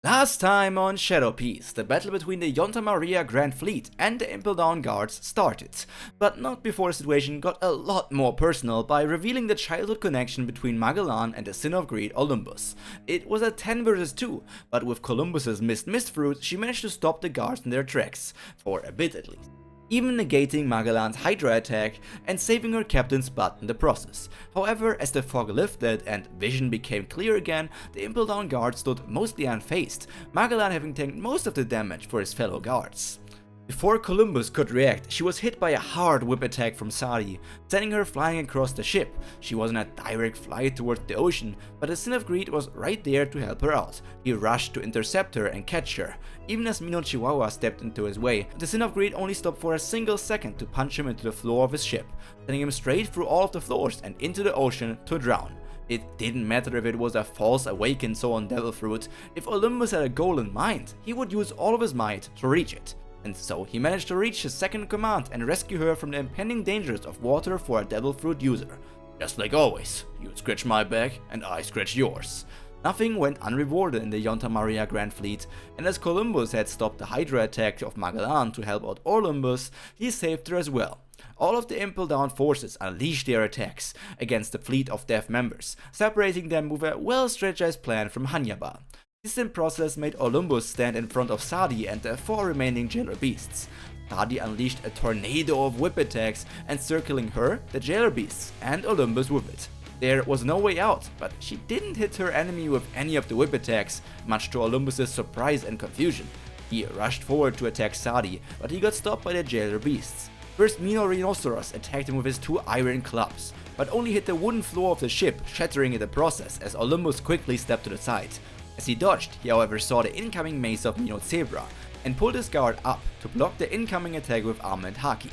Last time on Shadow Piece, the battle between the Yonta Maria Grand Fleet and the Impel Down Guards started, but not before the situation got a lot more personal by revealing the childhood connection between Magellan and the Sin of Greed Olympus. It was a 10 vs 2, but with Columbus's mist fruit, she managed to stop the guards in their tracks, for a bit at least, even negating Magellan's Hydra attack and saving her captain's butt in the process. However, as the fog lifted and vision became clear again, the Impel Down guard stood mostly unfazed, Magellan having tanked most of the damage for his fellow guards. Before Columbus could react, she was hit by a hard whip attack from Sadi, sending her flying across the ship. She was in a direct flight towards the ocean, but the Sin of Greed was right there to help her out. He rushed to intercept her and catch her. Even as Mino Chihuahua stepped into his way, the Sin of Greed only stopped for a single second to punch him into the floor of his ship, sending him straight through all of the floors and into the ocean to drown. It didn't matter if it was a false awakened Zoan Devil Fruit. If Olympus had a goal in mind, he would use all of his might to reach it. And so he managed to reach his second command and rescue her from the impending dangers of water for a Devil Fruit user. Just like always, you scratch my back and I scratch yours. Nothing went unrewarded in the Yonta Maria Grand Fleet, and as Columbus had stopped the Hydra attack of Magellan to help out Olympus, he saved her as well. All of the Impel Down forces unleashed their attacks against the fleet of death members, separating them with a well-strategized plan from Hanyaba. This in process made Olympus stand in front of Sadi and the 4 remaining jailer beasts. Sadi unleashed a tornado of whip attacks, encircling her, the jailer beasts, and Olympus with it. There was no way out, but she didn't hit her enemy with any of the whip attacks, much to Olympus's surprise and confusion. He rushed forward to attack Sadi, but he got stopped by the jailer beasts. First, Mino Rhinoceros attacked him with his 2 iron clubs, but only hit the wooden floor of the ship, shattering in the process as Olympus quickly stepped to the side. As he dodged, he however saw the incoming mace of Mino Zebra and pulled his guard up to block the incoming attack with armor and haki.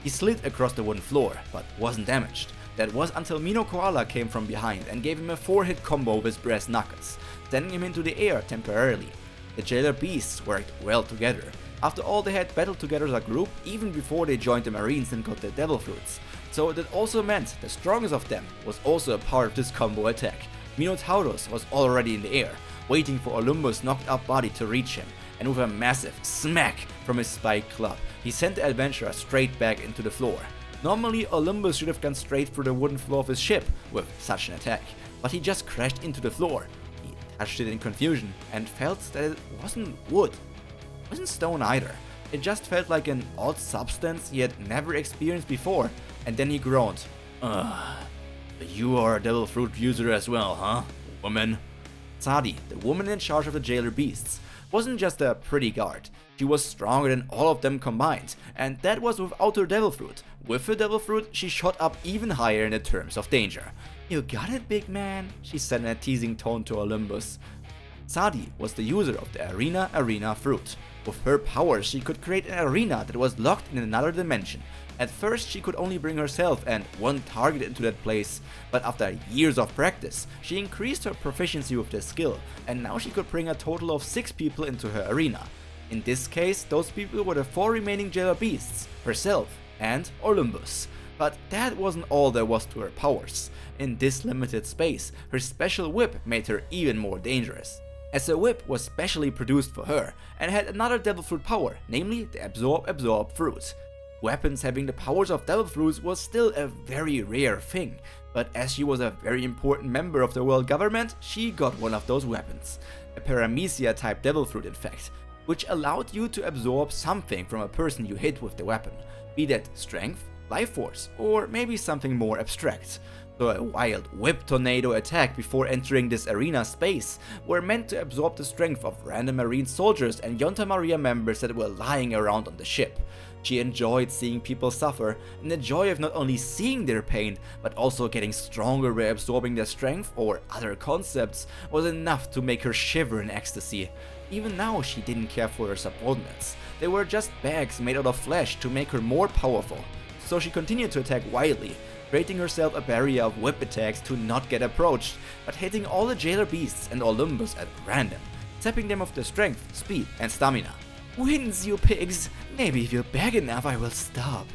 He slid across the wooden floor, but wasn't damaged. That was until Mino Koala came from behind and gave him a 4-hit combo with his brass knuckles, sending him into the air temporarily. The jailer beasts worked well together. After all, they had battled together as a group even before they joined the Marines and got their Devil Fruits. So that also meant the strongest of them was also a part of this combo attack. Minotaurus was already in the air, waiting for Olympus' knocked up body to reach him, and with a massive smack from his spiked club, he sent the adventurer straight back into the floor. Normally, Olympus should have gone straight through the wooden floor of his ship with such an attack, but he just crashed into the floor. He touched it in confusion and felt that it wasn't wood. It wasn't stone either. It just felt like an odd substance he had never experienced before, and then he groaned. You are a Devil Fruit user as well, huh, woman? Sadi, the woman in charge of the jailer beasts, wasn't just a pretty guard. She was stronger than all of them combined, and that was without her Devil Fruit. With her Devil Fruit, she shot up even higher in the terms of danger. You got it, big man, she said in a teasing tone to Olympus. Sadi was the user of the Arena Fruit. With her powers, she could create an arena that was locked in another dimension. At first, she could only bring herself and one target into that place, but after years of practice, she increased her proficiency with the skill, and now she could bring a total of 6 people into her arena. In this case, those people were the 4 remaining jailer beasts, herself, and Olympus. But that wasn't all there was to her powers. In this limited space, her special whip made her even more dangerous, as the whip was specially produced for her, and had another Devil Fruit power, namely the Absorb Fruit. Weapons having the powers of Devil Fruits was still a very rare thing, but as she was a very important member of the world government, she got one of those weapons. A Paramecia type Devil Fruit in fact, which allowed you to absorb something from a person you hit with the weapon, be that strength, life force, or maybe something more abstract. So a wild whip tornado attack before entering this arena space were meant to absorb the strength of random Marine soldiers and Yonta Maria members that were lying around on the ship. She enjoyed seeing people suffer, and the joy of not only seeing their pain, but also getting stronger by absorbing their strength or other concepts was enough to make her shiver in ecstasy. Even now she didn't care for her subordinates. They were just bags made out of flesh to make her more powerful. So she continued to attack wildly, creating herself a barrier of whip attacks to not get approached, but hitting all the jailer beasts and Olympus at random, zapping them of their strength, speed, and stamina. Wins, you pigs! Maybe if you're big enough I will stop.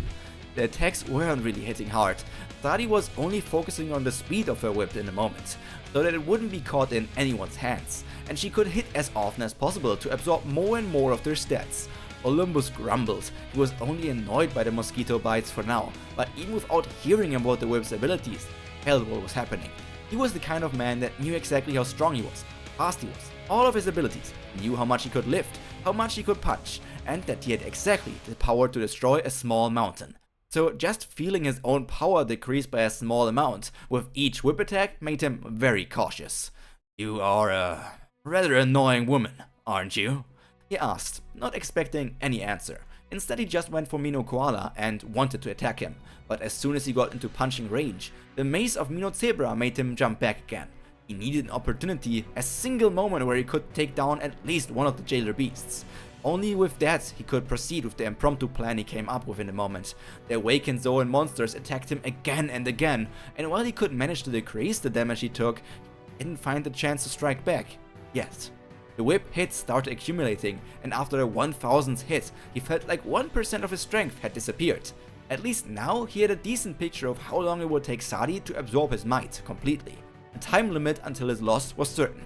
The attacks weren't really hitting hard. Sadie was only focusing on the speed of her whip in the moment, so that it wouldn't be caught in anyone's hands, and she could hit as often as possible to absorb more and more of their stats. Olympus grumbled. He was only annoyed by the mosquito bites for now, but even without hearing about the whip's abilities, he felt what was happening. He was the kind of man that knew exactly how strong he was, how fast he was, all of his abilities, knew how much he could lift, how much he could punch, and that he had exactly the power to destroy a small mountain. So just feeling his own power decrease by a small amount with each whip attack made him very cautious. "You are a rather annoying woman, aren't you?" he asked, not expecting any answer. Instead he just went for Mino Koala and wanted to attack him, but as soon as he got into punching range, the mace of Mino Zebra made him jump back again. He needed an opportunity, a single moment where he could take down at least one of the jailer beasts. Only with that he could proceed with the impromptu plan he came up with in the moment. The awakened Zoan monsters attacked him again and again, and while he could manage to decrease the damage he took, he didn't find the chance to strike back. Yet. The whip hits started accumulating, and after the 1000th hit, he felt like 1% of his strength had disappeared. At least now he had a decent picture of how long it would take Sadie to absorb his might completely. A time limit until his loss was certain.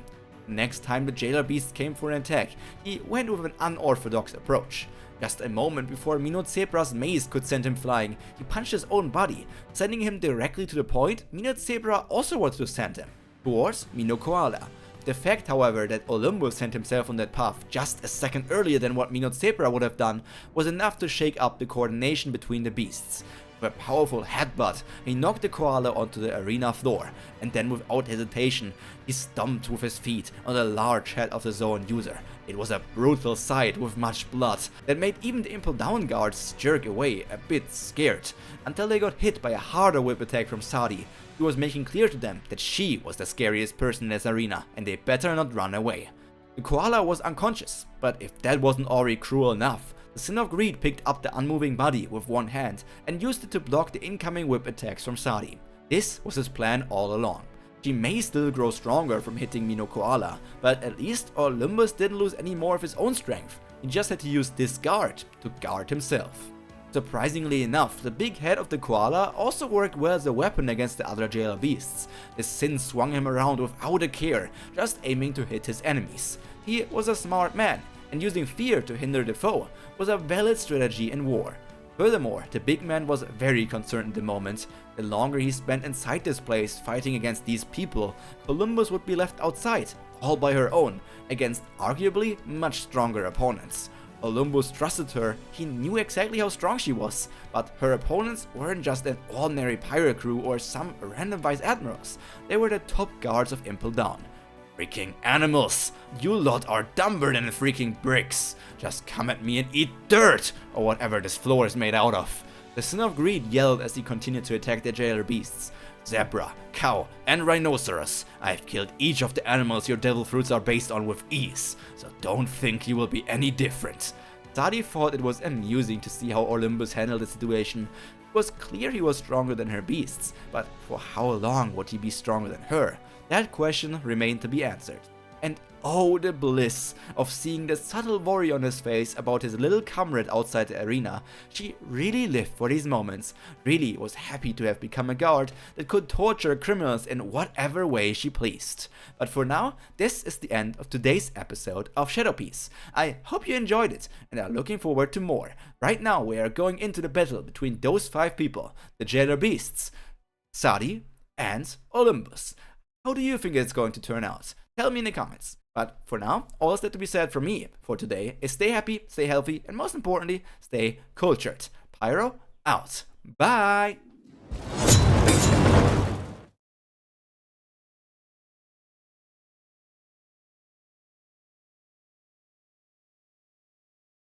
Next time the jailer beast came for an attack, he went with an unorthodox approach. Just a moment before Mino Zebra's mace could send him flying, he punched his own body, sending him directly to the point Mino Zebra also wanted to send him, towards Mino Koala. The fact, however, that Olympus sent himself on that path just a second earlier than what Mino Zebra would have done was enough to shake up the coordination between the beasts. With a powerful headbutt, he knocked the koala onto the arena floor, and then without hesitation, he stomped with his feet on the large head of the Zoan user. It was a brutal sight with much blood that made even the Impel Down guards jerk away a bit scared, until they got hit by a harder whip attack from Sadie, who was making clear to them that she was the scariest person in this arena and they better not run away. The koala was unconscious, but if that wasn't already cruel enough, the Sin of Greed picked up the unmoving body with one hand and used it to block the incoming whip attacks from Sadie. This was his plan all along. She may still grow stronger from hitting Mino Koala, but at least Olympus didn't lose any more of his own strength. He just had to use this guard to guard himself. Surprisingly enough, the big head of the koala also worked well as a weapon against the other jailer beasts. The Sin swung him around without a care, just aiming to hit his enemies. He was a smart man, and using fear to hinder the foe was a valid strategy in war. Furthermore, the big man was very concerned at the moment. The longer he spent inside this place fighting against these people, Olympus would be left outside, all by her own, against arguably much stronger opponents. Olympus trusted her, he knew exactly how strong she was, but her opponents weren't just an ordinary pirate crew or some random vice admirals, they were the top guards of Impel Down. "Freaking animals! You lot are dumber than freaking bricks! Just come at me and eat dirt! Or whatever this floor is made out of!" The Sin of Greed yelled as he continued to attack the jailer beasts. "Zebra, cow, and rhinoceros. I've killed each of the animals your devil fruits are based on with ease, so don't think you will be any different." Sadie thought it was amusing to see how Olympus handled the situation. It was clear he was stronger than her beasts, but for how long would he be stronger than her? That question remained to be answered. And oh, the bliss of seeing the subtle worry on his face about his little comrade outside the arena. She really lived for these moments, really was happy to have become a guard that could torture criminals in whatever way she pleased. But for now, this is the end of today's episode of Shadow Piece. I hope you enjoyed it and are looking forward to more. Right now we are going into the battle between those 5 people, the jailer beasts, Sadie and Olympus. How do you think it's going to turn out? Tell me in the comments. But for now, all that's to be said from me for today is stay happy, stay healthy, and most importantly, stay cultured. Pyro, out. Bye!